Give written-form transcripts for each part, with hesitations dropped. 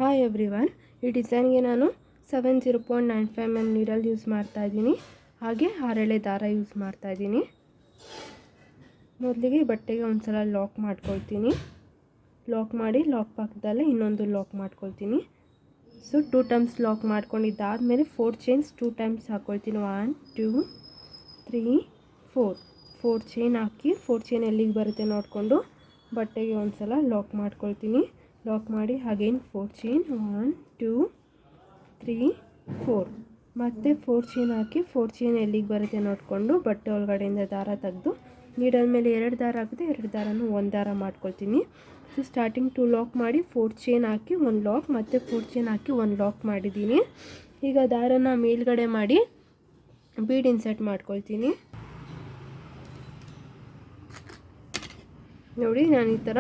Hi everyone, ಈ ಡಿಸೈನ್ಗೆ ನಾನು 70.95 mm needle use ಮಾಡ್ತಾ ಇದ್ದೀನಿ. ಹಾಗೆ ಹರಳೆ ದಾರ ಯೂಸ್ ಮಾಡ್ತಾ ಇದ್ದೀನಿ. ಮೊದಲಿಗೆ ಬಟ್ಟೆಗೆ ಒಂದ್ಸಲ ಲಾಕ್ ಮಾಡ್ಕೊಳ್ತೀನಿ. ಲಾಕ್ ಮಾಡಿ ಲಾಕ್ ಪಕ್ಕದಲ್ಲೇ ಇನ್ನೊಂದು ಲಾಕ್ ಮಾಡ್ಕೊಳ್ತೀನಿ. ಸೊ 2 ಟೈಮ್ಸ್ ಲಾಕ್ ಮಾಡ್ಕೊಂಡಿದ್ದಾದಮೇಲೆ 4 ಚೈನ್ಸ್ 2 ಟೈಮ್ಸ್ ಹಾಕ್ಕೊಳ್ತೀನಿ. 1 2 3 4 ಚೈನ್ ಹಾಕಿ 4 ಚೈನ್ ಎಲ್ಲಿಗೆ ಬರುತ್ತೆ ನೋಡಿಕೊಂಡು ಬಟ್ಟೆಗೆ ಒಂದ್ಸಲ ಲಾಕ್ ಮಾಡ್ಕೊಳ್ತೀನಿ. ಲಾಕ್ ಮಾಡಿ ಅಗೇನ್ 4 ಚೈನ್ 1 2 3 4 ಮತ್ತು 4 ಚೈನ್ ಹಾಕಿ 4 ಚೈನ್ ಎಲ್ಲಿಗೆ ಬರುತ್ತೆ ನೋಡಿಕೊಂಡು ಬಟ್ಟೆ ಒಳಗಡೆಯಿಂದ ದಾರ ತೆಗೆದು ನೀಡಲ್ ಮೇಲೆ 2 ದಾರ ಆಗುತ್ತೆ, 2 ದಾರನೂ 1 ದಾರ ಮಾಡ್ಕೊಳ್ತೀನಿ. ಸೊ ಸ್ಟಾರ್ಟಿಂಗ್ 2 ಲಾಕ್ ಮಾಡಿ 4 ಚೈನ್ ಹಾಕಿ 1 ಲಾಕ್ ಮತ್ತು 4 ಚೈನ್ ಹಾಕಿ 1 ಲಾಕ್ ಮಾಡಿದ್ದೀನಿ. ಈಗ ದಾರನ ಮೇಲ್ಗಡೆ ಮಾಡಿ ಬೀಡ್ ಇನ್ಸರ್ಟ್ ಮಾಡ್ಕೊಳ್ತೀನಿ. ನೋಡಿ, ನಾನು ಈ ಥರ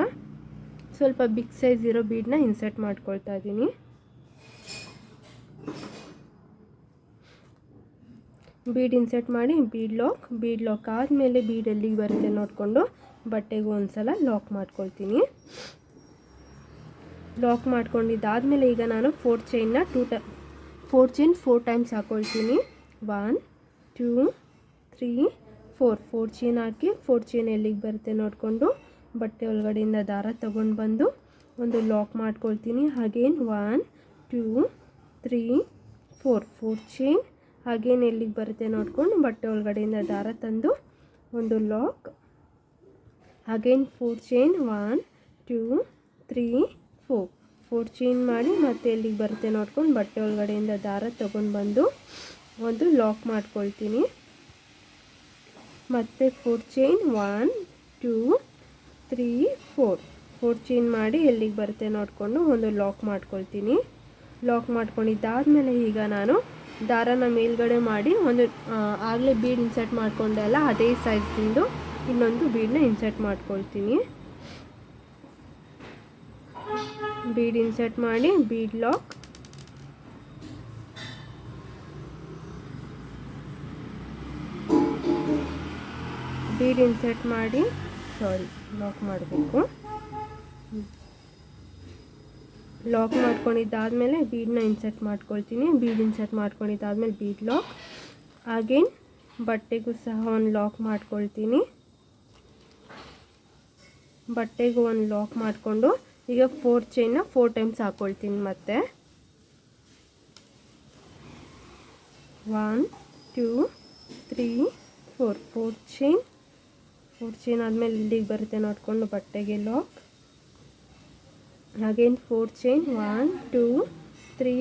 ಸ್ವಲ್ಪ ಬಿಗ್ ಸೈಜ್ ಇರೋ ಬೀಡನ್ನ ಇನ್ಸರ್ಟ್ ಮಾಡ್ಕೊಳ್ತಾ ಇದ್ದೀನಿ. ಬೀಡ್ ಇನ್ಸರ್ಟ್ ಮಾಡಿ ಬೀಡ್ ಲಾಕ್ ಆದಮೇಲೆ ಬೀಡ್ ಎಲ್ಲಿಗೆ ಬರುತ್ತೆ ನೋಡಿಕೊಂಡು ಬಟ್ಟೆಗೂ ಒಂದ್ಸಲ ಲಾಕ್ ಮಾಡ್ಕೊಳ್ತೀನಿ. ಲಾಕ್ ಮಾಡ್ಕೊಂಡಿದ್ದಾದಮೇಲೆ ಈಗ ನಾನು 4 ಚೈನ್ನ 4 ಟೈಮ್ಸ್ ಹಾಕ್ಕೊಳ್ತೀನಿ. 1 2 3 4 ಚೈನ್ ಹಾಕಿ 4 ಚೈನ್ ಎಲ್ಲಿಗೆ ಬರುತ್ತೆ ನೋಡಿಕೊಂಡು ಬಟ್ಟೆ ಒಳಗಡೆಯಿಂದ ದಾರ ತಗೊಂಡು ಬಂದು ಒಂದು ಲಾಕ್ ಮಾಡ್ಕೊಳ್ತೀನಿ. ಅಗೇನ್ 1 2 3 4 ಚೈನ್ ಅಗೇನ್ ಎಲ್ಲಿಗೆ ಬರುತ್ತೆ ನೋಡಿಕೊಂಡು ಬಟ್ಟೆ ಒಳಗಡೆಯಿಂದ ದಾರ ತಂದು ಒಂದು ಲಾಕ್. ಅಗೇನ್ 4 ಚೈನ್ 1 2 3 4 ಚೈನ್ ಮಾಡಿ ಮತ್ತೆ ಎಲ್ಲಿಗೆ ಬರುತ್ತೆ ನೋಡ್ಕೊಂಡು ಬಟ್ಟೆ ಒಳಗಡೆಯಿಂದ ದಾರ ತಗೊಂಡು ಬಂದು ಒಂದು ಲಾಕ್ ಮಾಡ್ಕೊಳ್ತೀನಿ. ಮತ್ತು 4 ಚೈನ್ 1 2 3 4 ಚೈನ್ ಮಾಡಿ ಎಲ್ಲಿಗೆ ಬರುತ್ತೆ ನೋಡಿಕೊಂಡು ಒಂದು ಲಾಕ್ ಮಾಡ್ಕೊಳ್ತೀನಿ. ಲಾಕ್ ಮಾಡ್ಕೊಂಡಿದ್ದಾದಮೇಲೆ ಈಗ ನಾನು ದಾರನ ಮೇಲ್ಗಡೆ ಮಾಡಿ ಒಂದು ಆಗಲೇ ಬೀಡ್ ಇನ್ಸರ್ಟ್ ಮಾಡಿಕೊಂಡೆ ಅಲ್ಲ, ಅದೇ ಸೈಜ್ದು ಇನ್ನೊಂದು ಬೀಡನ್ನ ಇನ್ಸರ್ಟ್ ಮಾಡ್ಕೊಳ್ತೀನಿ. ಬೀಡ್ ಇನ್ಸರ್ಟ್ ಮಾಡಿ ಬೀಡ್ ಲಾಕ್, ಬೀಡ್ ಇನ್ಸರ್ಟ್ ಮಾಡಿ ಲಾಕ್ ಮಾಡಬೇಕು. ಲಾಕ್ ಮಾಡ್ಕೊಂಡಿದ್ದಾದಮೇಲೆ ಬೀಡನ್ನ ಇನ್ಸರ್ಟ್ ಮಾಡ್ಕೊಳ್ತೀನಿ. ಬೀಡ್ ಇನ್ಸರ್ಟ್ ಮಾಡ್ಕೊಂಡಿದ್ದಾದಮೇಲೆ ಬೀಡ್ ಲಾಕ್, ಅಗೇನ್ ಬಟ್ಟೆಗೂ ಸಹ ಒಂದು ಲಾಕ್ ಮಾಡ್ಕೊಳ್ತೀನಿ. ಬಟ್ಟೆಗೂ ಒಂದು ಲಾಕ್ ಮಾಡಿಕೊಂಡು ಈಗ 4 ಚೈನ್ನ 4 ಟೈಮ್ಸ್ ಹಾಕ್ಕೊಳ್ತೀನಿ. ಮತ್ತೆ 1 2 3 4 ಚೈನ್ ಆದಮೇಲೆ ಇಲ್ಲಿಗೆ ಬರುತ್ತೆ ನೋಡಿಕೊಂಡು ಬಟ್ಟೆಗೆ ಲಾಕ್. ಅಗೇನ್ 4 ಚೈನ್ 1 2 3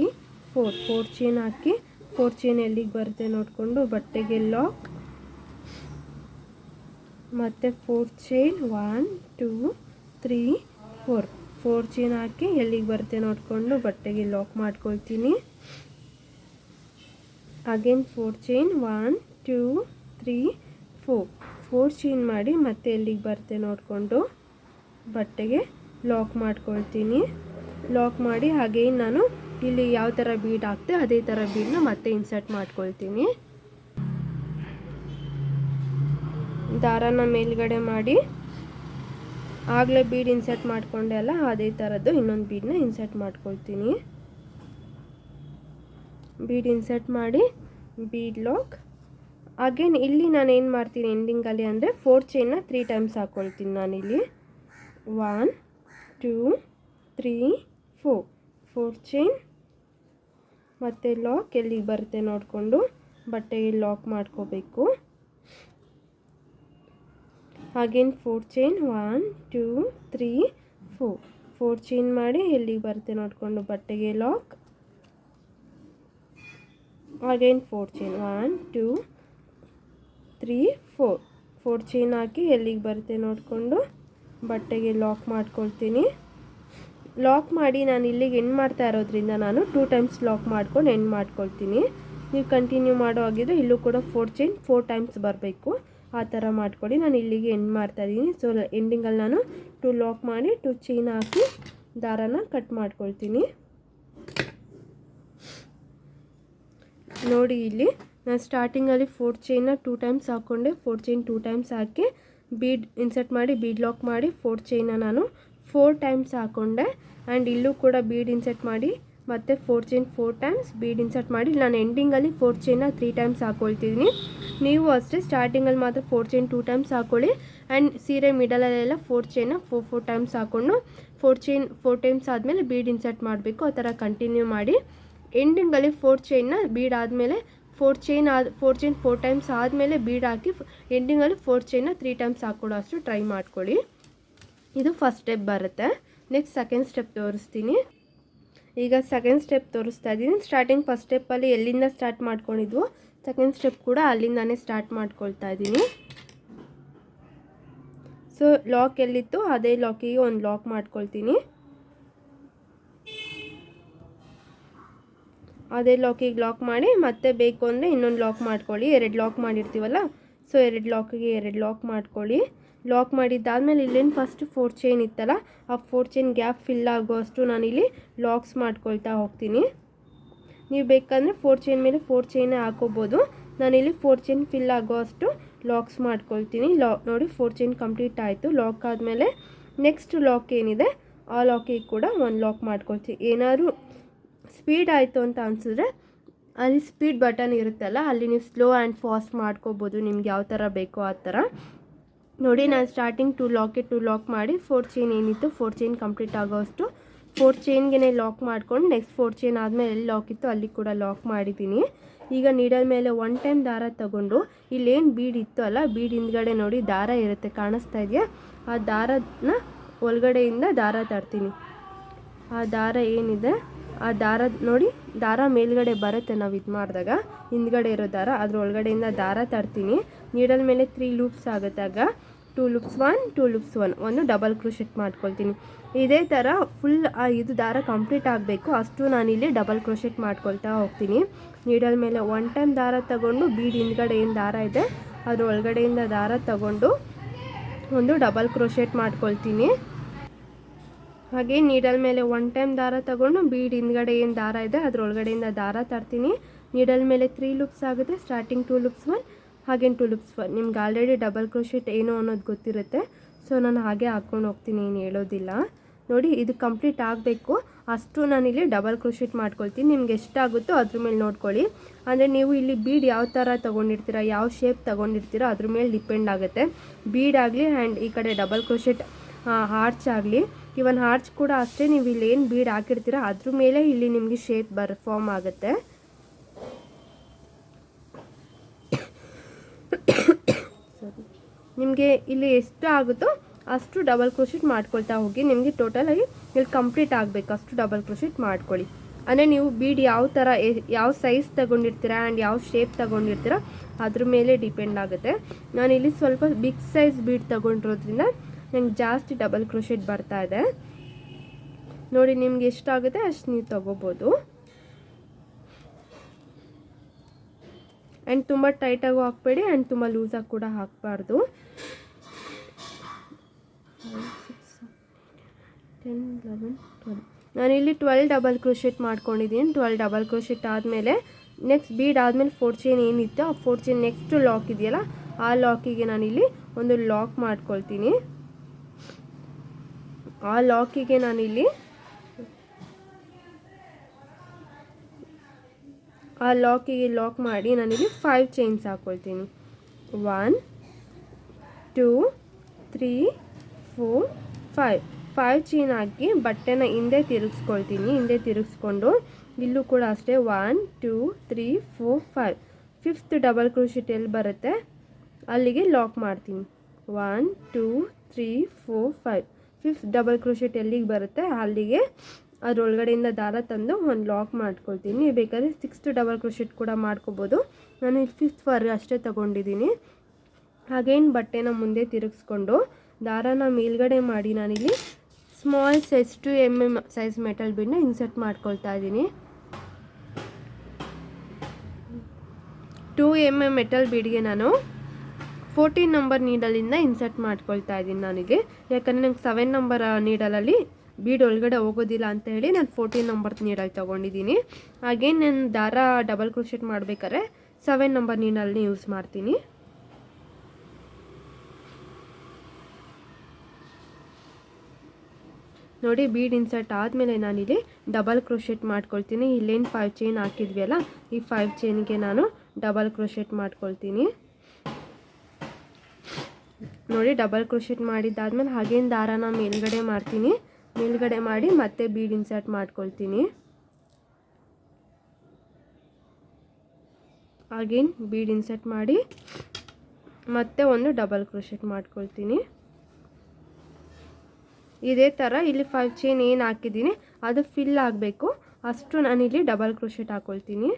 4 ಚೈನ್ ಹಾಕಿ 4 ಚೈನ್ ಎಲ್ಲಿಗೆ ಬರುತ್ತೆ ನೋಡಿಕೊಂಡು ಬಟ್ಟೆಗೆ ಲಾಕ್. ಮತ್ತು 4 ಚೈನ್ 1 2 3 4 ಚೈನ್ ಹಾಕಿ ಎಲ್ಲಿಗೆ ಬರುತ್ತೆ ನೋಡಿಕೊಂಡು ಬಟ್ಟೆಗೆ ಲಾಕ್ ಮಾಡ್ಕೊಳ್ತೀನಿ. ಅಗೇನ್ 4 ಚೈನ್ 1 2 3 4 ಚೈನ್ ಮಾಡಿ ಮತ್ತೆ ಎಲ್ಲಿಗೆ ಬರುತ್ತೆ ನೋಡಿಕೊಂಡು ಬಟ್ಟೆಗೆ ಲಾಕ್ ಮಾಡ್ಕೊಳ್ತೀನಿ. ಲಾಕ್ ಮಾಡಿ ಅಗೇನ್ ನಾನು ಇಲ್ಲಿ ಯಾವ ಥರ ಬೀಡ್ ಹಾಕ್ತೆ ಅದೇ ಥರ ಬೀಡನ್ನ ಮತ್ತೆ ಇನ್ಸರ್ಟ್ ಮಾಡ್ಕೊಳ್ತೀನಿ. ದಾರನ ಮೇಲ್ಗಡೆ ಮಾಡಿ ಆಗಲೇ ಬೀಡ್ ಇನ್ಸರ್ಟ್ ಮಾಡಿಕೊಂಡೆ ಅಲ್ಲ, ಅದೇ ಥರದ್ದು ಇನ್ನೊಂದು ಬೀಡನ್ನ ಇನ್ಸರ್ಟ್ ಮಾಡ್ಕೊಳ್ತೀನಿ. ಬೀಡ್ ಇನ್ಸರ್ಟ್ ಮಾಡಿ ಬೀಡ್ ಲಾಕ್. ಅಗೇನ್ ಇಲ್ಲಿ ನಾನು ಏನು ಮಾಡ್ತೀನಿ ಎಂಡಿಂಗಲ್ಲಿ ಅಂದರೆ 4 ಚೈನ್ನ 3 ಟೈಮ್ಸ್ ಹಾಕ್ಕೊಳ್ತೀನಿ. ನಾನಿಲ್ಲಿ 1 2 3 4 ಚೈನ್ ಮತ್ತು ಲಾಕ್ ಎಲ್ಲಿಗೆ ಬರುತ್ತೆ ನೋಡಿಕೊಂಡು ಬಟ್ಟೆಗೆ ಲಾಕ್ ಮಾಡ್ಕೋಬೇಕು. ಅಗೇನ್ 4 ಚೈನ್ 1 2 3 4 ಚೈನ್ ಮಾಡಿ ಎಲ್ಲಿಗೆ ಬರುತ್ತೆ ನೋಡಿಕೊಂಡು ಬಟ್ಟೆಗೆ ಲಾಕ್. ಅಗೇನ್ 4 ಚೈನ್ 1 2 3 4 ಚೈನ್ ಹಾಕಿ ಎಲ್ಲಿಗೆ ಬರುತ್ತೆ ನೋಡಿಕೊಂಡು ಬಟ್ಟೆಗೆ ಲಾಕ್ ಮಾಡ್ಕೊಳ್ತೀನಿ. ಲಾಕ್ ಮಾಡಿ ನಾನು ಇಲ್ಲಿಗೆ ಎಂಡ್ ಮಾಡ್ತಾ ಇರೋದ್ರಿಂದ ನಾನು 2 ಟೈಮ್ಸ್ ಲಾಕ್ ಮಾಡ್ಕೊಂಡು ಎಂಡ್ ಮಾಡ್ಕೊಳ್ತೀನಿ. ನೀವು ಕಂಟಿನ್ಯೂ ಮಾಡೋ ಆಗಿದ್ರೆ ಇಲ್ಲೂ ಕೂಡ 4 ಚೈನ್ 4 ಟೈಮ್ಸ್ ಬರಬೇಕು. ಆ ಥರ ಮಾಡ್ಕೊಳ್ಳಿ. ನಾನು ಇಲ್ಲಿಗೆ ಎಂಡ್ ಮಾಡ್ತಾಯಿದ್ದೀನಿ. ಸೊ ಎಂಡಿಂಗಲ್ಲಿ ನಾನು 2 ಲಾಕ್ ಮಾಡಿ 2 ಚೈನ್ ಹಾಕಿ ದಾರನ ಕಟ್ ಮಾಡ್ಕೊಳ್ತೀನಿ. ನೋಡಿ, ಇಲ್ಲಿ ನಾನು ಸ್ಟಾರ್ಟಿಂಗಲ್ಲಿ 4 ಚೈನ್ನ 2 ಟೈಮ್ಸ್ ಹಾಕ್ಕೊಂಡೆ. 4 ಚೈನ್ 2 ಟೈಮ್ಸ್ ಹಾಕಿ ಬೀಡ್ ಇನ್ಸರ್ಟ್ ಮಾಡಿ ಬೀಡ್ ಲಾಕ್ ಮಾಡಿ 4 ಚೈನ್ನ ನಾನು 4 ಟೈಮ್ಸ್ ಹಾಕ್ಕೊಂಡೆ. ಆ್ಯಂಡ್ ಇಲ್ಲೂ ಕೂಡ ಬೀಡ್ ಇನ್ಸರ್ಟ್ ಮಾಡಿ ಮತ್ತು 4 ಚೈನ್ 4 ಟೈಮ್ಸ್ ಬೀಡ್ ಇನ್ಸರ್ಟ್ ಮಾಡಿ ನಾನು ಎಂಡಿಂಗಲ್ಲಿ 4 ಚೈನ್ನ 3 ಟೈಮ್ಸ್ ಹಾಕ್ಕೊಳ್ತಿದ್ದೀನಿ. ನೀವು ಅಷ್ಟೇ ಸ್ಟಾರ್ಟಿಂಗಲ್ಲಿ ಮಾತ್ರ 4 ಚೈನ್ 2 ಟೈಮ್ಸ್ ಹಾಕ್ಕೊಳ್ಳಿ ಆ್ಯಂಡ್ ಸೀರೆ ಮಿಡಲಲ್ಲೆಲ್ಲ 4 ಚೈನ್ನ 4 ಟೈಮ್ಸ್ ಹಾಕ್ಕೊಂಡು 4 ಚೈನ್ 4 ಟೈಮ್ಸ್ ಆದಮೇಲೆ ಬೀಡ್ ಇನ್ಸರ್ಟ್ ಮಾಡಬೇಕು. ಆ ಥರ ಕಂಟಿನ್ಯೂ ಮಾಡಿ ಎಂಡಿಂಗಲ್ಲಿ 4 ಚೈನ್ನ ಬೀಡ್ ಆದಮೇಲೆ 4 ಚೈನ್ 4 ಟೈಮ್ಸ್ ಆದಮೇಲೆ ಬೀಡ್ ಹಾಕಿ ಎಂಡಿಂಗಲ್ಲಿ 4 ಚೈನ್ನ 3 ಟೈಮ್ಸ್ ಹಾಕ್ಕೊಳ್ಳೋ ಅಷ್ಟು ಟ್ರೈ ಮಾಡ್ಕೊಳ್ಳಿ. ಇದು ಫಸ್ಟ್ ಸ್ಟೆಪ್ ಬರುತ್ತೆ. ನೆಕ್ಸ್ಟ್ ಸೆಕೆಂಡ್ ಸ್ಟೆಪ್ ತೋರಿಸ್ತೀನಿ. ಈಗ ಸೆಕೆಂಡ್ ಸ್ಟೆಪ್ ತೋರಿಸ್ತಾ ಇದ್ದೀನಿ. ಸ್ಟಾರ್ಟಿಂಗ್ ಫಸ್ಟ್ ಸ್ಟೆಪ್ಪಲ್ಲಿ ಎಲ್ಲಿಂದ ಸ್ಟಾರ್ಟ್ ಮಾಡ್ಕೊಂಡಿದ್ವು ಸೆಕೆಂಡ್ ಸ್ಟೆಪ್ ಕೂಡ ಅಲ್ಲಿಂದಾನೇ ಸ್ಟಾರ್ಟ್ ಮಾಡ್ಕೊಳ್ತಾ ಇದ್ದೀನಿ. ಸೊ ಲಾಕ್ ಎಲ್ಲಿತ್ತು ಅದೇ ಲಾಕಿಗೆ ಒಂದು ಲಾಕ್ ಮಾಡ್ಕೊಳ್ತೀನಿ. ಅದೇ ಲಾಕಿಗೆ ಲಾಕ್ ಮಾಡಿ ಮತ್ತೆ ಬೇಕು ಅಂದರೆ ಇನ್ನೊಂದು ಲಾಕ್ ಮಾಡ್ಕೊಳ್ಳಿ. 2 ಲಾಕ್ ಮಾಡಿರ್ತೀವಲ್ಲ, ಸೊ 2 ಲಾಕಿಗೆ 2 ಲಾಕ್ ಮಾಡ್ಕೊಳ್ಳಿ. ಲಾಕ್ ಮಾಡಿದ್ದಾದಮೇಲೆ ಇಲ್ಲೇನು ಫಸ್ಟ್ 4 ಚೈನ್ ಇತ್ತಲ್ಲ, ಆ 4 ಚೈನ್ ಗ್ಯಾಪ್ ಫಿಲ್ ಆಗೋಷ್ಟು ನಾನಿಲ್ಲಿ ಲಾಕ್ಸ್ ಮಾಡ್ಕೊಳ್ತಾ ಹೋಗ್ತೀನಿ. ನೀವು ಬೇಕಂದರೆ 4 ಚೈನ್ ಮೇಲೆ 4 ಚೈನೇ ಹಾಕೋಬೋದು. ನಾನಿಲ್ಲಿ 4 ಚೈನ್ ಫಿಲ್ ಆಗೋಷ್ಟು ಲಾಕ್ಸ್ ಮಾಡ್ಕೊಳ್ತೀನಿ. ನೋಡಿ 4 ಚೈನ್ ಕಂಪ್ಲೀಟ್ ಆಯಿತು. ಲಾಕ್ ಆದಮೇಲೆ ನೆಕ್ಸ್ಟ್ ಲಾಕ್ ಏನಿದೆ ಆ ಲಾಕಿಗೆ ಕೂಡ ಒಂದು ಲಾಕ್ ಮಾಡ್ಕೊಳ್ತೀನಿ. ಏನಾದರೂ ಸ್ಪೀಡ್ ಆಯಿತು ಅಂತ ಅನಿಸಿದ್ರೆ ಅಲ್ಲಿ ಸ್ಪೀಡ್ ಬಟನ್ ಇರುತ್ತಲ್ಲ, ಅಲ್ಲಿ ನೀವು ಸ್ಲೋ ಆ್ಯಂಡ್ ಫಾಸ್ಟ್ ಮಾಡ್ಕೋಬೋದು, ನಿಮ್ಗೆ ಯಾವ ಥರ ಬೇಕೋ ಆ ಥರ. ನೋಡಿ ನಾನು ಸ್ಟಾರ್ಟಿಂಗ್ 2 ಲಾಕ್ ಮಾಡಿ 4 ಚೈನ್ ಏನಿತ್ತು 4 ಚೈನ್ ಕಂಪ್ಲೀಟ್ ಆಗೋಷ್ಟು 4 ಚೈನ್ಗೆ ಲಾಕ್ ಮಾಡ್ಕೊಂಡು ನೆಕ್ಸ್ಟ್ 4 ಚೈನ್ ಆದಮೇಲೆ ಎಲ್ಲಿ ಲಾಕ್ ಇತ್ತು ಅಲ್ಲಿ ಕೂಡ ಲಾಕ್ ಮಾಡಿದ್ದೀನಿ. ಈಗ ನೀಡಲ್ ಮೇಲೆ 1 ಟೈಮ್ ದಾರ ತಗೊಂಡು ಇಲ್ಲೇನು ಬೀಡ್ ಇತ್ತು ಅಲ್ಲ, ಬೀಡ್ ಹಿಂದ್ಗಡೆ ನೋಡಿ ದಾರ ಇರುತ್ತೆ, ಕಾಣಿಸ್ತಾ ಇದೆಯಾ? ಆ ದಾರನ ಒಳಗಡೆಯಿಂದ ದಾರ ತರ್ತೀನಿ. ಆ ದಾರ ಏನಿದೆ ಆ ದಾರ ನೋಡಿ, ದಾರ ಮೇಲ್ಗಡೆ ಬರುತ್ತೆ ನಾವು ಇದು ಮಾಡಿದಾಗ, ಹಿಂದ್ಗಡೆ ಇರೋ ದಾರ ಅದ್ರ ಒಳಗಡೆಯಿಂದ ದಾರ ತರ್ತೀನಿ. ನೀಡಲ್ ಮೇಲೆ 3 ಲೂಪ್ಸ್ ಆಗುತ್ತಾಗ 2 ಲೂಪ್ಸ್ 1 2 ಲೂಪ್ಸ್ 1 ಒಂದು ಡಬಲ್ ಕ್ರೋಶೆಟ್ ಮಾಡ್ಕೊಳ್ತೀನಿ. ಇದೇ ಥರ ಫುಲ್ ಇದು ದಾರ ಕಂಪ್ಲೀಟ್ ಆಗಬೇಕು ಅಷ್ಟು ನಾನಿಲ್ಲಿ ಡಬಲ್ ಕ್ರೋಶೆಟ್ ಮಾಡ್ಕೊಳ್ತಾ ಹೋಗ್ತೀನಿ. ನೀಡಲ್ ಮೇಲೆ 1 ಟೈಮ್ ದಾರ ತಗೊಂಡು ಬೀಡ್ ಹಿಂದ್ಗಡೆ ಏನು ದಾರ ಇದೆ ಅದ್ರ ಒಳಗಡೆಯಿಂದ ದಾರ ತಗೊಂಡು ಒಂದು ಡಬಲ್ ಕ್ರೋಶೆಟ್ ಮಾಡ್ಕೊಳ್ತೀನಿ. ಹಾಗೆ ನೀಡಲ್ ಮೇಲೆ 1 ಟೈಮ್ ದಾರ ತಗೊಂಡು ಬೀಡ್ ಹಿಂದ್ಗಡೆ ಏನು ದಾರ ಇದೆ ಅದ್ರೊಳಗಡೆಯಿಂದ ದಾರ ತರ್ತೀನಿ. ನೀಡಲ್ ಮೇಲೆ 3 ಲೂಪ್ಸ್ ಆಗುತ್ತೆ. ಸ್ಟಾರ್ಟಿಂಗ್ 2 ಲೂಪ್ಸ್ 1 ಹಾಗೇನು 2 ಲೂಪ್ಸ್ 1. ನಿಮ್ಗೆ ಆಲ್ರೆಡಿ ಡಬಲ್ ಕ್ರೋಶೆಟ್ ಏನು ಅನ್ನೋದು ಗೊತ್ತಿರುತ್ತೆ, ಸೊ ನಾನು ಹಾಗೆ ಹಾಕ್ಕೊಂಡು ಹೋಗ್ತೀನಿ, ಏನು ಹೇಳೋದಿಲ್ಲ. ನೋಡಿ ಇದು ಕಂಪ್ಲೀಟ್ ಆಗಬೇಕು ಅಷ್ಟು ನಾನಿಲ್ಲಿ ಡಬಲ್ ಕ್ರೋಶೆಟ್ ಮಾಡ್ಕೊಳ್ತೀನಿ. ನಿಮ್ಗೆ ಎಷ್ಟಾಗುತ್ತೋ ಅದ್ರ ಮೇಲೆ ನೋಡ್ಕೊಳ್ಳಿ. ಅಂದರೆ ನೀವು ಇಲ್ಲಿ ಬೀಡ್ ಯಾವ ಥರ ತೊಗೊಂಡಿರ್ತೀರ, ಯಾವ ಶೇಪ್ ತೊಗೊಂಡಿರ್ತೀರೋ ಅದ್ರ ಮೇಲೆ ಡಿಪೆಂಡ್ ಆಗುತ್ತೆ. ಬೀಡ್ ಆಗಲಿ ಆ್ಯಂಡ್ ಈ ಕಡೆ ಡಬಲ್ ಕ್ರೋಶೆಟ್ ಹಾರ್ಚ್ ಆಗಲಿ, ಇವನ್ ಹಾರ್ಚ್ ಕೂಡ ಅಷ್ಟೇ. ನೀವು ಇಲ್ಲಿ ಏನು ಬೀಡ್ ಹಾಕಿರ್ತೀರ ಅದ್ರ ಮೇಲೆ ಇಲ್ಲಿ ನಿಮಗೆ ಶೇಪ್ ಫಾರ್ಮ್ ಆಗುತ್ತೆ. ನಿಮಗೆ ಇಲ್ಲಿ ಎಷ್ಟು ಆಗುತ್ತೋ ಅಷ್ಟು ಡಬಲ್ ಕ್ರೋಶೆಟ್ ಮಾಡ್ಕೊಳ್ತಾ ಹೋಗಿ. ನಿಮಗೆ ಟೋಟಲಾಗಿ ಇಲ್ಲಿ ಕಂಪ್ಲೀಟ್ ಆಗಬೇಕು ಅಷ್ಟು ಡಬಲ್ ಕ್ರೋಶೆಟ್ ಮಾಡ್ಕೊಳ್ಳಿ. ಅಂದರೆ ನೀವು ಬೀಡ್ ಯಾವ ಥರ ಯಾವ ಸೈಜ್ ತೊಗೊಂಡಿರ್ತೀರ ಆ್ಯಂಡ್ ಯಾವ ಶೇಪ್ ತೊಗೊಂಡಿರ್ತೀರ ಅದ್ರ ಮೇಲೆ ಡಿಪೆಂಡ್ ಆಗುತ್ತೆ. ನಾನಿಲ್ಲಿ ಸ್ವಲ್ಪ ಬಿಗ್ ಸೈಜ್ ಬೀಡ್ ತೊಗೊಂಡಿರೋದ್ರಿಂದ ನಂಗೆ ಜಾಸ್ತಿ ಡಬಲ್ ಕ್ರೋಶೆಟ್ ಬರ್ತಾ ಇದೆ. ನೋಡಿ ನಿಮ್ಗೆ ಎಷ್ಟಾಗುತ್ತೆ ಅಷ್ಟು ನೀವು ತೊಗೋಬೋದು. ಆ್ಯಂಡ್ ತುಂಬ ಟೈಟಾಗೂ ಹಾಕಬೇಡಿ ಆ್ಯಂಡ್ ತುಂಬ ಲೂಸಾಗಿ ಕೂಡ ಹಾಕಬಾರ್ದು. 10 11 12 ನಾನಿಲ್ಲಿ 12 ಡಬಲ್ ಕ್ರೋಶೆಟ್ ಮಾಡ್ಕೊಂಡಿದ್ದೀನಿ. 12 ಡಬಲ್ ಕ್ರೋಶೆಟ್ ಆದಮೇಲೆ ನೆಕ್ಸ್ಟ್ ಬೀಡ್ ಆದಮೇಲೆ 4 ಚೈನ್ ಏನಿತ್ತು ಆ 4 ಚೈನ್ ನೆಕ್ಸ್ಟ್ ಲಾಕ್ ಇದೆಯಲ್ಲ ಆ ಲಾಕಿಗೆ ನಾನಿಲ್ಲಿ ಒಂದು ಲಾಕ್ ಮಾಡ್ಕೊಳ್ತೀನಿ. ಆ ಲಾಕಿಗೆ ನಾನಿಲ್ಲಿ ಲಾಕ್ ಮಾಡಿ ನಾನಿಲ್ಲಿ 5 ಚೈನ್ಸ್ ಹಾಕ್ಕೊಳ್ತೀನಿ. 1 2 3 4 5 ಚೈನ್ ಹಾಕಿ ಬಟ್ಟೆನ ಹಿಂದೆ ತಿರುಗಿಸ್ಕೊಳ್ತೀನಿ. ಹಿಂದೆ ತಿರುಗಿಸ್ಕೊಂಡು ಇಲ್ಲೂ ಕೂಡ ಅಷ್ಟೇ 1 2 3 4 5 ಫಿಫ್ತ್ ಡಬಲ್ ಕ್ರೋಶೆಟ್ ಎಲ್ಲಿ ಬರುತ್ತೆ ಅಲ್ಲಿಗೆ ಲಾಕ್ ಮಾಡ್ತೀನಿ. 1 2 3 4 5 ಫಿಫ್ತ್ ಡಬಲ್ ಕ್ರೋಶೆಟ್ ಎಲ್ಲಿಗೆ ಬರುತ್ತೆ ಅಲ್ಲಿಗೆ ಅದರೊಳಗಡೆಯಿಂದ ದಾರ ತಂದು ಒಂದು ಲಾಕ್ ಮಾಡ್ಕೊಳ್ತೀನಿ. ಬೇಕಾದರೆ 6th ಡಬಲ್ ಕ್ರೋಶೆಟ್ ಕೂಡ ಮಾಡ್ಕೋಬೋದು. ನಾನು ಇಲ್ಲಿ 5th ವರ್ಗ ಅಷ್ಟೇ ತೊಗೊಂಡಿದ್ದೀನಿ. ಹಾಗೇನು ಬಟ್ಟೆನ ಮುಂದೆ ತಿರುಗಿಸ್ಕೊಂಡು ದಾರಾನ ಮೇಲ್ಗಡೆ ಮಾಡಿ ನಾನಿಲ್ಲಿ small size 2 mm size metal ಬೀಡನ್ನ ಇನ್ಸರ್ಟ್ ಮಾಡ್ಕೊಳ್ತಾ ಇದ್ದೀನಿ. 2 mm ಮೆಟಲ್ ಬೀಡ್ಗೆ ನಾನು 14 ನಂಬರ್ ನೀಡಲಿಂದ ಇನ್ಸರ್ಟ್ ಮಾಡ್ಕೊಳ್ತಾ ಇದ್ದೀನಿ ನಾನಿಲ್ಲಿ. ಯಾಕಂದರೆ ನಂಗೆ 7 ನಂಬರ್ ನೀಡಲಲ್ಲಿ ಬೀಡ್ ಒಳಗಡೆ ಹೋಗೋದಿಲ್ಲ ಅಂತ ಹೇಳಿ ನಾನು 14 ನಂಬರ್ ನೀಡಲ್ ತೊಗೊಂಡಿದ್ದೀನಿ. ಹಾಗೇ ನಾನು ದಾರ ಡಬಲ್ ಕ್ರೋಶೆಟ್ ಮಾಡಬೇಕಾದ್ರೆ 7 ನಂಬರ್ ನೀಡಲ್ನ ಯೂಸ್ ಮಾಡ್ತೀನಿ. ನೋಡಿ ಬೀಡ್ ಇನ್ಸರ್ಟ್ ಆದಮೇಲೆ ನಾನಿಲ್ಲಿ ಡಬಲ್ ಕ್ರೋಶೆಟ್ ಮಾಡ್ಕೊಳ್ತೀನಿ. ಇಲ್ಲೇನು 5 ಚೈನ್ ಹಾಕಿದ್ವಿ ಅಲ್ಲ, ಈ 5 ಚೈನ್ಗೆ ನಾನು ಡಬಲ್ ಕ್ರೋಶೆಟ್ ಮಾಡ್ಕೊಳ್ತೀನಿ. ನೋಡಿ ಡಬಲ್ ಕ್ರೋಶೆಟ್ ಮಾಡಿದ್ದಾದ್ಮೇಲೆ ಹಾಗೇನು ದಾರಾನ ಮೇಲ್ಗಡೆ ಮಾಡ್ತೀನಿ. ಮೇಲ್ಗಡೆ ಮಾಡಿ ಮತ್ತೆ ಬೀಡ್ ಇನ್ಸರ್ಟ್ ಮಾಡ್ಕೊಳ್ತೀನಿ. ಹಾಗೇನು ಬೀಡ್ ಇನ್ಸರ್ಟ್ ಮಾಡಿ ಮತ್ತೆ ಒಂದು ಡಬಲ್ ಕ್ರೋಶೆಟ್ ಮಾಡ್ಕೊಳ್ತೀನಿ. ಇದೇ ಥರ ಇಲ್ಲಿ 5 ಚೈನ್ ಏನು ಹಾಕಿದ್ದೀನಿ ಅದು ಫಿಲ್ ಆಗಬೇಕು, ಅಷ್ಟು ನಾನಿಲ್ಲಿ ಡಬಲ್ ಕ್ರೋಶೆಟ್ ಹಾಕ್ಕೊಳ್ತೀನಿ.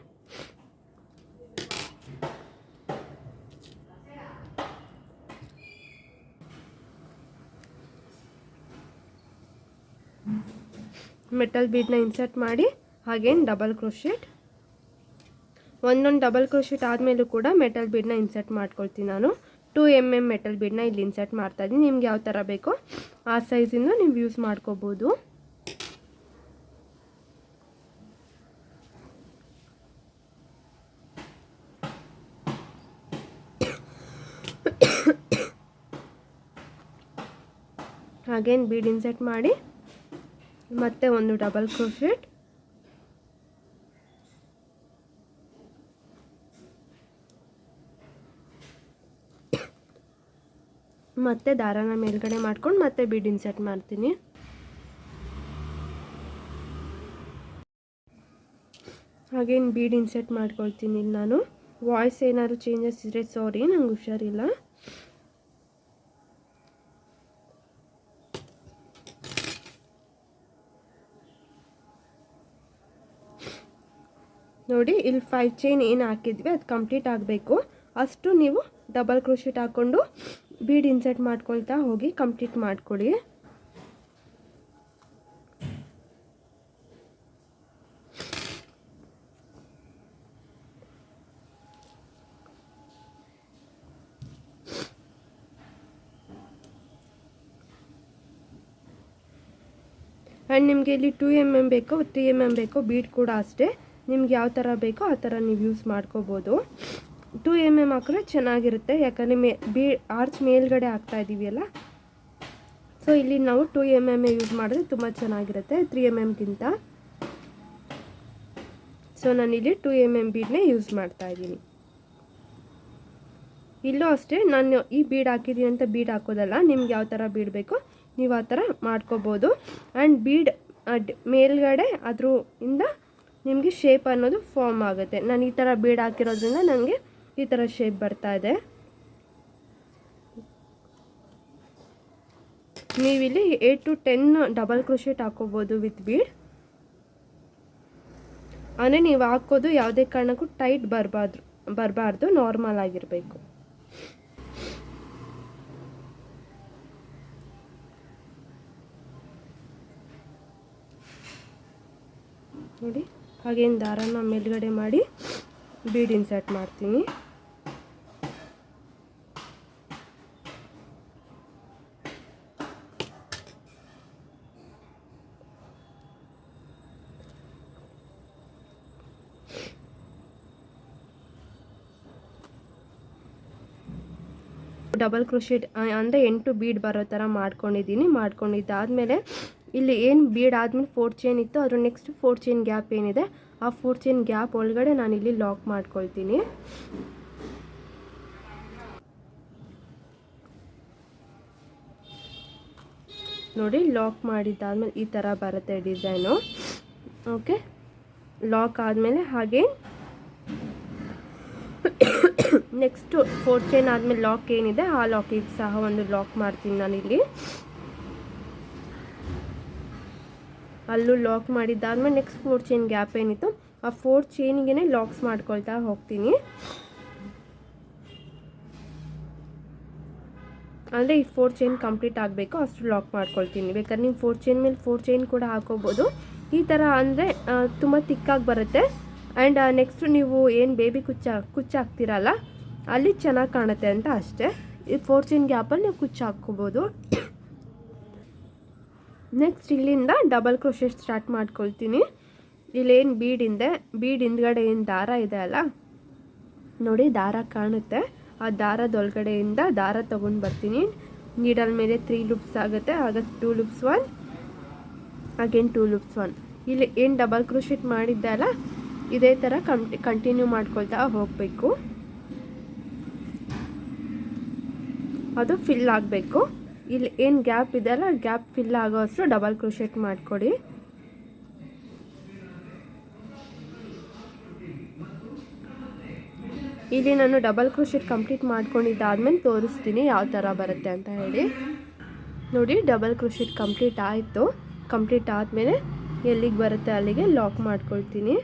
ಮೆಟಲ್ ಬೀಡ್ನ ಇನ್ಸರ್ಟ್ ಮಾಡಿ ಹಾಗೇನು ಡಬಲ್ ಕ್ರೋಶೆಟ್. ಒಂದೊಂದು ಡಬಲ್ ಕ್ರೋಶೆಟ್ ಆದಮೇಲೂ ಕೂಡ ಮೆಟಲ್ ಬೀಡ್ನ ಇನ್ಸರ್ಟ್ ಮಾಡ್ಕೊಳ್ತೀನಿ. ನಾನು 2 mm ಮೆಟಲ್ ಬೀಡ್ನ ಇಲ್ಲಿ ಇನ್ಸರ್ಟ್ ಮಾಡ್ತಾಯಿದ್ದೀನಿ. ನಿಮ್ಗೆ ಯಾವ ಥರ ಬೇಕೋ ಆ ಸೈಜಿಂದ ನೀವು ಯೂಸ್ ಮಾಡ್ಕೋಬೋದು. ಹಾಗೇನು ಬೀಡ್ ಇನ್ಸರ್ಟ್ ಮಾಡಿ ಮತ್ತೆ ಒಂದು ಡಬಲ್ ಕ್ರೋಶೆಟ್. ಮತ್ತೆ ದಾರಾನ ಮೇಲ್ಗಡೆ ಮಾಡ್ಕೊಂಡು ಮತ್ತೆ ಬೀಡ್ ಇನ್ಸರ್ಟ್ ಮಾಡ್ತೀನಿ. ಹಾಗೇನು ಬೀಡ್ ಇನ್ಸರ್ಟ್ ಮಾಡ್ಕೊಳ್ತೀನಿ. ಇಲ್ಲಿ ನಾನು ವಾಯ್ಸ್ ಏನಾದ್ರು ಚೇಂಜಸ್ ಇದ್ರೆ ಸಾರಿ, ನಂಗೆ ಹುಷಾರಿಲ್ಲ. ನೋಡಿ ಇಲ್ಲಿ 5 ಚೈನ್ ಏನು ಹಾಕಿದ್ವಿ ಅದು ಕಂಪ್ಲೀಟ್ ಆಗಬೇಕು, ಅಷ್ಟು ನೀವು ಡಬಲ್ ಕ್ರೋಶೆಟ್ ಹಾಕ್ಕೊಂಡು ಬೀಡ್ ಇನ್ಸರ್ಟ್ ಮಾಡ್ಕೊಳ್ತಾ ಹೋಗಿ ಕಂಪ್ಲೀಟ್ ಮಾಡ್ಕೊಳ್ಳಿ. ಆ್ಯಂಡ್ ನಿಮಗೆ ಇಲ್ಲಿ 2 mm ಬೇಕೋ 3 mm ಬೇಕೋ ಬೀಡ್ ಕೂಡ ಅಷ್ಟೇ, ನಿಮ್ಗೆ ಯಾವ ಥರ ಬೇಕೋ ಆ ಥರ ನೀವು ಯೂಸ್ ಮಾಡ್ಕೋಬೋದು. 2 mm ಹಾಕಿದ್ರೆ ಚೆನ್ನಾಗಿರುತ್ತೆ, ಯಾಕಂದರೆ ಆರ್ಚ್ ಮೇಲ್ಗಡೆ ಹಾಕ್ತಾ ಇದ್ದೀವಿ. ಸೊ ಇಲ್ಲಿ ನಾವು 2 mm ಯೂಸ್ ಮಾಡಿದ್ರೆ ತುಂಬ ಚೆನ್ನಾಗಿರುತ್ತೆ 3 mmಗಿಂತ. ಸೊ ನಾನಿಲ್ಲಿ 2 mm ಬೀಡನ್ನೇ ಯೂಸ್ ಮಾಡ್ತಾ ಇದ್ದೀನಿ. ಇಲ್ಲೂ ಅಷ್ಟೇ, ನಾನು ಈ ಬೀಡ್ ಹಾಕಿದ್ದೀನಿ ಅಂತ ಬೀಡ್ ಹಾಕೋದಲ್ಲ, ನಿಮ್ಗೆ ಯಾವ ಥರ ಬೀಡ್ ಬೇಕೋ ನೀವು ಆ ಥರ ಮಾಡ್ಕೋಬೋದು. ಆ್ಯಂಡ್ ಬೀಡ್ ಮೇಲ್ಗಡೆ ಅದರಿಂದ ನಿಮಗೆ ಶೇಪ್ ಅನ್ನೋದು ಫಾರ್ಮ್ ಆಗುತ್ತೆ. ನಾನು ಈ ಥರ ಬೀಡ್ ಹಾಕಿರೋದ್ರಿಂದ ನನಗೆ ಈ ಥರ ಶೇಪ್ ಬರ್ತಾ ಇದೆ. ನೀವಿಲ್ಲಿ 8 to 10 ಡಬಲ್ ಕ್ರೋಶೆಟ್ ಹಾಕೋಬೋದು ವಿತ್ ಬೀಡ್. ಅಂದರೆ ನೀವು ಹಾಕೋದು ಯಾವುದೇ ಕಾರಣಕ್ಕೂ ಟೈಟ್ ಬರಬಾರ್ದು, ನಾರ್ಮಲ್ ಆಗಿರಬೇಕು. ನೋಡಿ ಹಾಗೇನು ದಾರಾನ ಮೇಲ್ಗಡೆ ಮಾಡಿ ಬೀಡ್ ಇನ್ಸರ್ಟ್ ಮಾಡ್ತೀನಿ. ಡಬಲ್ ಕ್ರೋಶೆಟ್ ಅಂದರೆ 8 ಬೀಡ್ ಬರೋ ಥರ ಮಾಡ್ಕೊಂಡಿದ್ದಾದಮೇಲೆ ಇಲ್ಲಿ ಏನು ಬೀಡ್ ಆದಮೇಲೆ 4 ಚೈನ್ ಇತ್ತು, ಅದ್ರ ನೆಕ್ಸ್ಟ್ 4 ಚೈನ್ ಗ್ಯಾಪ್ ಏನಿದೆ ಆ 4 ಚೈನ್ ಗ್ಯಾಪ್ ಒಳಗಡೆ ನಾನಿಲ್ಲಿ ಲಾಕ್ ಮಾಡ್ಕೊಳ್ತೀನಿ. ನೋಡಿ ಲಾಕ್ ಮಾಡಿದ್ದಾದಮೇಲೆ ಈ ಥರ ಬರುತ್ತೆ ಡಿಸೈನು. ಓಕೆ, ಲಾಕ್ ಆದಮೇಲೆ ಹಾಗೆ ನೆಕ್ಸ್ಟು 4 ಚೈನ್ ಆದಮೇಲೆ ಲಾಕ್ ಏನಿದೆ ಆ ಲಾಕಿಗೆ ಸಹ ಒಂದು ಲಾಕ್ ಮಾಡ್ತೀನಿ ನಾನಿಲ್ಲಿ. ಅಲ್ಲೂ ಲಾಕ್ ಮಾಡಿದ್ದಾದ್ಮೇಲೆ ನೆಕ್ಸ್ಟ್ 4 ಚೈನ್ ಗ್ಯಾಪ್ ಏನಿತ್ತು ಆ 4 ಚೈನಿಗೆ ಲಾಕ್ಸ್ ಮಾಡ್ಕೊಳ್ತಾ ಹೋಗ್ತೀನಿ. ಅಂದರೆ ಈ 4 ಚೈನ್ ಕಂಪ್ಲೀಟ್ ಆಗಬೇಕು ಅಷ್ಟು ಲಾಕ್ ಮಾಡ್ಕೊಳ್ತೀನಿ. ಬೇಕಾದ್ರೆ ನೀವು 4 ಚೈನ್ ಮೇಲೆ 4 ಚೈನ್ ಕೂಡ ಹಾಕೋಬೋದು. ಈ ಥರ ಅಂದರೆ ತುಂಬ ತಿಕ್ಕಾಗಿ ಬರುತ್ತೆ. ಆ್ಯಂಡ್ ನೆಕ್ಸ್ಟು ನೀವು ಏನು ಬೇಬಿ ಕುಚ್ಚಾಕ್ತಿರಲ್ಲ ಅಲ್ಲಿ ಚೆನ್ನಾಗಿ ಕಾಣುತ್ತೆ ಅಂತ ಅಷ್ಟೇ. ಈ 4 ಚೈನ್ ಗ್ಯಾಪಲ್ಲಿ ನೀವು ಕುಚ್ಚು ಹಾಕ್ಕೋಬೋದು. ನೆಕ್ಸ್ಟ್ ಇಲ್ಲಿಂದ ಡಬಲ್ ಕ್ರೋಶೆಟ್ ಸ್ಟಾರ್ಟ್ ಮಾಡ್ಕೊಳ್ತೀನಿ. ಇಲ್ಲೇನು ಬೀಡ್ ಹಿಂದ್ಗಡೆ ಏನು ದಾರ ಇದೆ ಅಲ್ಲ, ನೋಡಿ ದಾರ ಕಾಣುತ್ತೆ, ಆ ದಾರದೊಳಗಡೆಯಿಂದ ದಾರ ತೊಗೊಂಡು ಬರ್ತೀನಿ. ನೀಡಲ್ ಮೇಲೆ 3 ಲೂಪ್ಸ್ ಆಗುತ್ತೆ, ಆಗ 2 ಲೂಪ್ಸ್ 1 ಅಗೇನ್ 2 ಲೂಪ್ಸ್ 1. ಇಲ್ಲಿ ಏನು ಡಬಲ್ ಕ್ರೋಶೆಟ್ ಮಾಡಿದ್ದೆ ಅಲ್ಲ ಇದೇ ಥರ ಕಂಟಿನ್ಯೂ ಮಾಡ್ಕೊಳ್ತಾ ಹೋಗಬೇಕು. ಅದು ಫಿಲ್ ಆಗಬೇಕು. ಇಲ್ಲಿ ಏನು ಗ್ಯಾಪ್ ಇದೆ ಅಲ್ಲ ಗ್ಯಾಪ್ ಫಿಲ್ ಆಗೋ ಅಷ್ಟು ಡಬಲ್ ಕ್ರೋಶೆಟ್ ಮಾಡಿಕೊಡಿ. ಇಲ್ಲಿ ನಾನು ಡಬಲ್ ಕ್ರೋಶೆಟ್ ಕಂಪ್ಲೀಟ್ ಮಾಡ್ಕೊಂಡಿದ್ದಾದ್ಮೇಲೆ ತೋರಿಸ್ತೀನಿ ಯಾವ ಥರ ಬರುತ್ತೆ ಅಂತ ಹೇಳಿ. ನೋಡಿ ಡಬಲ್ ಕ್ರೋಶೆಟ್ ಕಂಪ್ಲೀಟ್ ಆಯಿತು. ಕಂಪ್ಲೀಟ್ ಆದಮೇಲೆ ಎಲ್ಲಿಗೆ ಬರುತ್ತೆ ಅಲ್ಲಿಗೆ ಲಾಕ್ ಮಾಡ್ಕೊಳ್ತೀನಿ.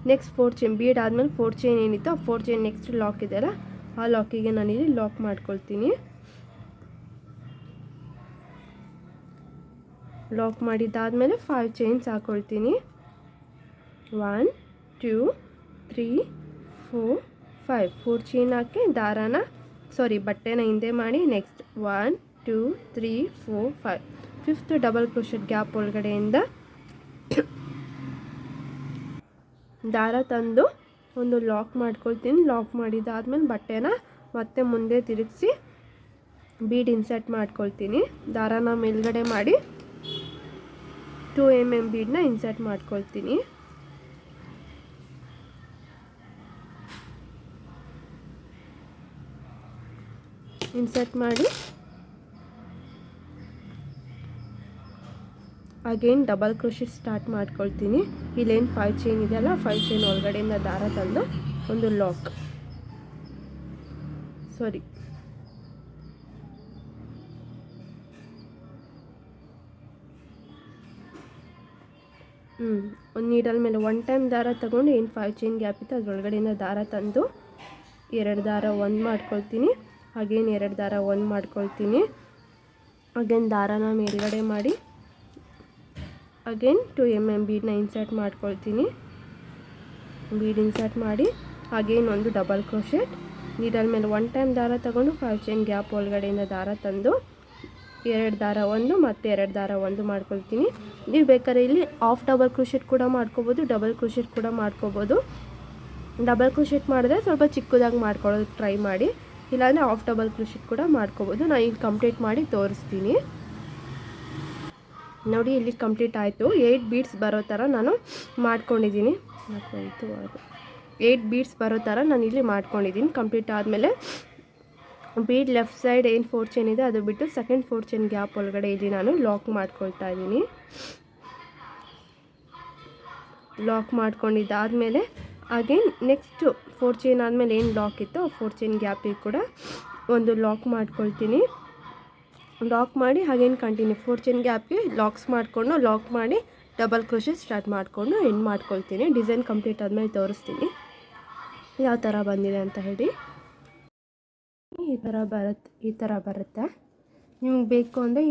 ನೆಕ್ಸ್ಟ್ 4 ಚೈನ್ ಬೀಡ್ ಆದಮೇಲೆ 4 ಚೈನ್ ಏನಿತ್ತು ಆ 4 ಚೈನ್ ನೆಕ್ಸ್ಟ್ ಲಾಕ್ ಇದೆಯಲ್ಲ ಆ ಲಾಕಿಗೆ ನಾನಿಲ್ಲಿ ಲಾಕ್ ಮಾಡ್ಕೊಳ್ತೀನಿ. ಲಾಕ್ ಮಾಡಿದ್ದಾದಮೇಲೆ 5 ಚೈನ್ಸ್ ಹಾಕ್ಕೊಳ್ತೀನಿ. 1 2 3 4 5 4 ಚೈನ್ ಹಾಕಿ ಬಟ್ಟೆನ ಹಿಂದೆ ಮಾಡಿ next 1 2 3 4 5 5th double crochet gap ಒಳಗಡೆಯಿಂದ ದಾರ ತಂದು ಒಂದು ಲಾಕ್ ಮಾಡ್ಕೊಳ್ತೀನಿ. ಲಾಕ್ ಮಾಡಿದ್ದಾದ್ಮೇಲೆ ಬಟ್ಟೆನ ಮತ್ತೆ ಮುಂದೆ ತಿರುಗಿಸಿ ಬೀಡ್ ಇನ್ಸರ್ಟ್ ಮಾಡ್ಕೊಳ್ತೀನಿ. ದಾರಾನ ಮೇಲ್ಗಡೆ ಮಾಡಿ 2 mm ಬೀಡನ್ನ ಇನ್ಸರ್ಟ್ ಮಾಡ್ಕೊಳ್ತೀನಿ. ಇನ್ಸರ್ಟ್ ಮಾಡಿ ಅಗೇನ್ ಡಬಲ್ ಕ್ರೋಶೆಟ್ ಸ್ಟಾರ್ಟ್ ಮಾಡ್ಕೊಳ್ತೀನಿ. ಇಲ್ಲೇನು 5 ಚೈನ್ ಇದೆಯಲ್ಲ 5 ಚೈನ್ ಒಳಗಡೆಯಿಂದ ದಾರ ತಂದು ಒಂದು ಲಾಕ್ ಒಂದು ನೀಡಲ್ ಮೇಲೆ 1 ಟೈಮ್ ದಾರ ತಗೊಂಡು ಏನು 5 ಚೈನ್ ಗ್ಯಾಪ್ ಇತ್ತು ಅದರೊಳಗಡೆಯಿಂದ ದಾರ ತಂದು 2 ದಾರ 1 ಮಾಡ್ಕೊಳ್ತೀನಿ. ಅಗೇನ್ 2 ದಾರ 1 ಮಾಡ್ಕೊಳ್ತೀನಿ. ಅಗೇನ್ ದಾರಾನ ಮೇಲ್ಗಡೆ ಮಾಡಿ ಅಗೇನ್ 2 mm ಬೀಡನ್ನ ಇನ್ಸರ್ಟ್ ಮಾಡ್ಕೊಳ್ತೀನಿ. ಬೀಡ್ ಇನ್ಸರ್ಟ್ ಮಾಡಿ ಅಗೇನ್ ಒಂದು ಡಬಲ್ ಕ್ರೋಶೆಟ್ ನೀಡಲ್ ಮೇಲೆ 1 ಟೈಮ್ ದಾರ ತಗೊಂಡು 5 ಚೈನ್ ಗ್ಯಾಪ್ ಒಳಗಡೆಯಿಂದ ದಾರ ತಂದು 2 ದಾರ 1 ಮತ್ತು 2 ದಾರ 1 ಮಾಡ್ಕೊಳ್ತೀನಿ. ನೀವು ಬೇಕಾದ್ರೆ ಇಲ್ಲಿ ಹಾಫ್ ಡಬಲ್ ಕ್ರೋಶೆಟ್ ಕೂಡ ಮಾಡ್ಕೋಬೋದು, ಡಬಲ್ ಕ್ರೋಶೆಟ್ ಕೂಡ ಮಾಡ್ಕೋಬೋದು. ಡಬಲ್ ಕ್ರೋಶೆಟ್ ಮಾಡಿದ್ರೆ ಸ್ವಲ್ಪ ಚಿಕ್ಕದಾಗಿ ಮಾಡ್ಕೊಳ್ಳೋದಕ್ಕೆ ಟ್ರೈ ಮಾಡಿ, ಇಲ್ಲಾಂದರೆ ಹಾಫ್ ಡಬಲ್ ಕ್ರೋಶೆಟ್ ಕೂಡ ಮಾಡ್ಕೋಬೋದು. ನಾನು ಇಲ್ಲಿ ಕಂಪ್ಲೀಟ್ ಮಾಡಿ ತೋರಿಸ್ತೀನಿ. ನೋಡಿ ಇಲ್ಲಿ ಕಂಪ್ಲೀಟ್ ಆಯಿತು. 8 ಬೀಡ್ಸ್ ಬರೋ ಥರ ನಾನು ಮಾಡ್ಕೊಂಡಿದ್ದೀನಿ. 8 ಬೀಡ್ಸ್ ಬರೋ ಥರ ನಾನು ಇಲ್ಲಿ ಮಾಡ್ಕೊಂಡಿದ್ದೀನಿ. ಕಂಪ್ಲೀಟ್ ಆದಮೇಲೆ ಬೀಡ್ ಲೆಫ್ಟ್ ಸೈಡ್ ಏನು 4 ಚೈನ್ ಇದೆ ಅದು ಬಿಟ್ಟು ಸೆಕೆಂಡ್ 4 ಚೈನ್ ಗ್ಯಾಪ್ ಒಳಗಡೆ ಇಲ್ಲಿ ನಾನು ಲಾಕ್ ಮಾಡ್ಕೊಳ್ತಾ ಇದ್ದೀನಿ. ಲಾಕ್ ಮಾಡ್ಕೊಂಡಿದ್ದಾದಮೇಲೆ ಅಗೇನ್ ನೆಕ್ಸ್ಟ್ 4 ಚೈನ್ ಆದಮೇಲೆ ಏನು ಲಾಕ್ ಇತ್ತು ಆ 4 ಚೈನ್ ಗ್ಯಾಪಿಗೆ ಕೂಡ ಒಂದು ಲಾಕ್ ಮಾಡ್ಕೊಳ್ತೀನಿ. ಲಾಕ್ ಮಾಡಿ ಹಾಗೇನು ಕಂಟಿನ್ಯೂ 4 ಚೈನ್ ಗ್ಯಾಪ್ಗೆ ಲಾಕ್ ಮಾಡಿ ಡಬಲ್ ಕ್ರೋಶೆಟ್ ಸ್ಟಾರ್ಟ್ ಮಾಡಿಕೊಂಡು ಎಂಡ್ ಮಾಡ್ಕೊಳ್ತೀನಿ. ಡಿಸೈನ್ ಕಂಪ್ಲೀಟ್ ಆದಮೇಲೆ ತೋರಿಸ್ತೀನಿ ಯಾವ ಥರ ಬಂದಿದೆ ಅಂತ ಹೇಳಿ. ಈ ಥರ ಬರುತ್ತೆ. ನಿಮ್ಗೆ ಬೇಕು ಅಂದರೆ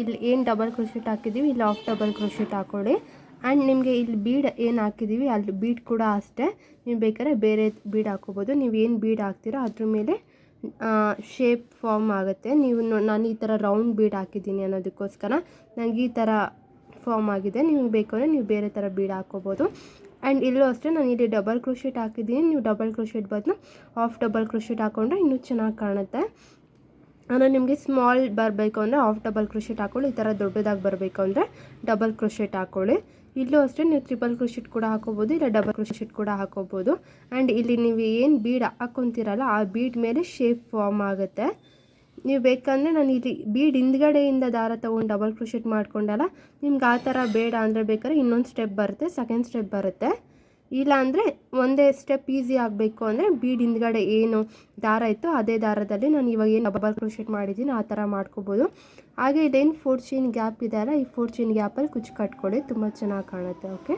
ಇಲ್ಲಿ ಏನು ಡಬಲ್ ಕ್ರೋಶೆಟ್ ಹಾಕಿದ್ದೀವಿ ಇಲ್ಲಿ ಹಾಫ್ ಡಬಲ್ ಕ್ರೋಶೆಟ್ ಹಾಕ್ಕೊಳ್ಳಿ. ಆ್ಯಂಡ್ ನಿಮಗೆ ಇಲ್ಲಿ ಬೀಡ್ ಏನು ಹಾಕಿದ್ದೀವಿ ಅಲ್ಲಿ ಬೀಡ್ ಕೂಡ ಅಷ್ಟೇ ನೀವು ಬೇಕಾದ್ರೆ ಬೇರೆ ಬೀಡ್ ಹಾಕೋಬೋದು. ನೀವು ಏನು ಬೀಡ್ ಹಾಕ್ತೀರೋ ಅದ್ರ ಮೇಲೆ ಶೇಪ್ ಫಾರ್ಮ್ ಆಗುತ್ತೆ. ನಾನು ಈ ಥರ ರೌಂಡ್ ಬೀಡ್ ಹಾಕಿದ್ದೀನಿ ಅನ್ನೋದಕ್ಕೋಸ್ಕರ ನನಗೆ ಈ ಥರ ಫಾರ್ಮ್ ಆಗಿದೆ. ನಿಮಗೆ ಬೇಕು ಅಂದರೆ ನೀವು ಬೇರೆ ಥರ ಬೀಡ್ ಹಾಕ್ಕೋಬೋದು. ಆ್ಯಂಡ್ ಇಲ್ಲೂ ಅಷ್ಟೇ ನಾನು ಇಲ್ಲಿ ಡಬಲ್ ಕ್ರೋಶೆಟ್ ಹಾಕಿದ್ದೀನಿ. ನೀವು ಡಬಲ್ ಕ್ರೋಶೆಟ್ ಬದಲು ಹಾಫ್ ಡಬಲ್ ಕ್ರೋಶೆಟ್ ಹಾಕ್ಕೊಂಡ್ರೆ ಇನ್ನೂ ಚೆನ್ನಾಗಿ ಕಾಣುತ್ತೆ. ಅಂದರೆ ನಿಮಗೆ ಸ್ಮಾಲ್ ಬರಬೇಕು ಅಂದರೆ ಹಾಫ್ ಡಬಲ್ ಕ್ರೋಶೆಟ್ ಹಾಕ್ಕೊಳ್ಳಿ. ಈ ಥರ ದೊಡ್ಡದಾಗಿ ಬರಬೇಕು ಅಂದರೆ ಡಬಲ್ ಕ್ರೋಶೆಟ್ ಹಾಕ್ಕೊಳ್ಳಿ. ಇಲ್ಲೂ ಅಷ್ಟೇ ನೀವು ಟ್ರಿಪಲ್ ಕ್ರೋಶೆಟ್ ಕೂಡ ಹಾಕೋಬೋದು, ಇಲ್ಲ ಡಬಲ್ ಕ್ರೋಶೆಟ್ ಕೂಡ ಹಾಕೋಬೋದು. ಆ್ಯಂಡ್ ಇಲ್ಲಿ ನೀವು ಏನು ಬೀಡ್ ಹಾಕ್ಕೊತೀರಲ್ಲ ಆ ಬೀಡ್ ಮೇಲೆ ಶೇಪ್ ಫಾರ್ಮ್ ಆಗುತ್ತೆ. ನೀವು ಬೇಕಂದರೆ ನಾನು ಇಲ್ಲಿ ಬೀಡ್ ಹಿಂದ್ಗಡೆಯಿಂದ ದಾರ ತೊಗೊಂಡು ಡಬಲ್ ಕ್ರೋಶೆಟ್ ಮಾಡ್ಕೊಂಡಲ್ಲ, ನಿಮ್ಗೆ ಆ ಥರ ಬೇಡ ಅಂದರೆ ಬೇಕಾದ್ರೆ ಇನ್ನೊಂದು ಸ್ಟೆಪ್ ಬರುತ್ತೆ, ಸೆಕೆಂಡ್ ಸ್ಟೆಪ್ ಬರುತ್ತೆ. ಇಲ್ಲ ಅಂದರೆ ಒಂದೇ ಸ್ಟೆಪ್ ಈಸಿ ಆಗಬೇಕು ಅಂದರೆ ಬೀಡ್ ಹಿಂದ್ಗಡೆ ಏನು ದಾರ ಇತ್ತು ಅದೇ ದಾರದಲ್ಲಿ ನಾನು ಇವಾಗ ಏನು ಡಬಲ್ ಕ್ರೋಶೆಟ್ ಮಾಡಿದ್ದೀನಿ ಆ ಥರ ಮಾಡ್ಕೋಬೋದು. ಹಾಗೆ ಇದೇನು 4 ಚೈನ್ ಗ್ಯಾಪ್ ಇದೆ ಅಲ್ಲ ಈ 4 ಚೈನ್ ಗ್ಯಾಪಲ್ಲಿ ಕುಚ್ಚು ಕಟ್ಕೊಳ್ಳಿ, ತುಂಬ ಚೆನ್ನಾಗಿ ಕಾಣುತ್ತೆ. ಓಕೆ.